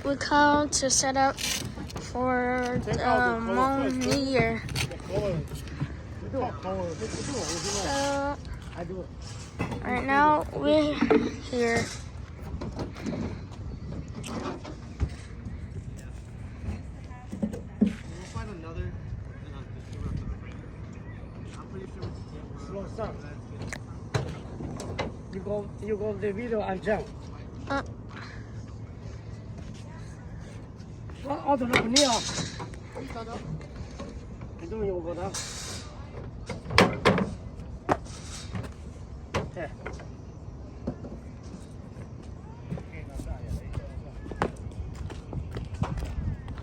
we come to set up for the Hmong New Year. So right now we're here. You go the video and jump. What the hell near? You don't go down. Yeah.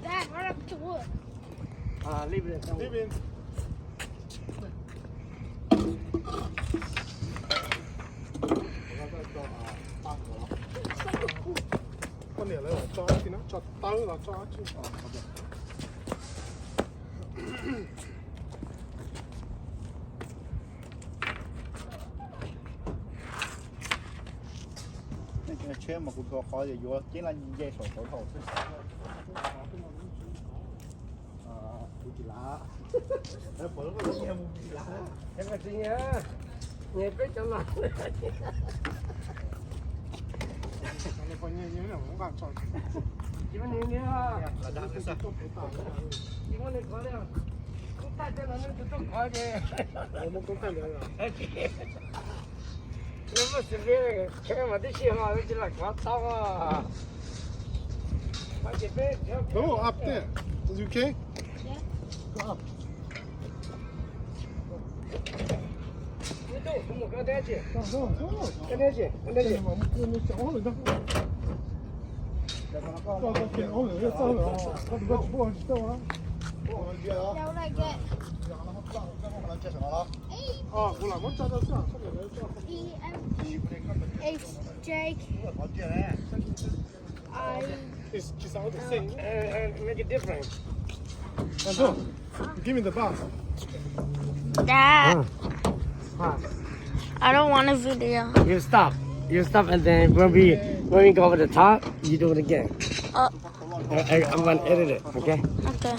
Dad, right up to wood. Leave it. Leave it. con này lại cho thì nó cho tới là cho chứ. cái chế mà cũng có khó thì vô chỉ là dây sổ sổ thầu thôi. Chỉ lá. Nó bự nó nghe một chỉ lá. Em phải gì nhá. Nghe biết cho mà. Nó có nhiều nhiều là cũng bạn chọn. Chỉ có nhiều nhiều à. Là đang cái sao? Chỉ có này có đấy. Cũng tại cho nó nó khó đi. Nó cũng phải được rồi. Nếu mà xử lý cái mà đi xe mà chỉ là quá tao à. Phải chỉ biết. No, up there. Is it okay? Yeah. Go up. Không một cái đấy chứ. Go. Cái đấy chứ. Cái đấy chứ. Mà nó chỗ rồi đó. Có cái ổ rồi sao rồi. Có bộ đâu á. Đâu này kệ. Cô làm món cho đâu sao? EMHJ. It's all the same. And make it different. So, give me the bath. Dad, I don't want a video. You stop. You stop, and then when we go over the top, you do it again. I'm gonna edit it. Okay. Okay.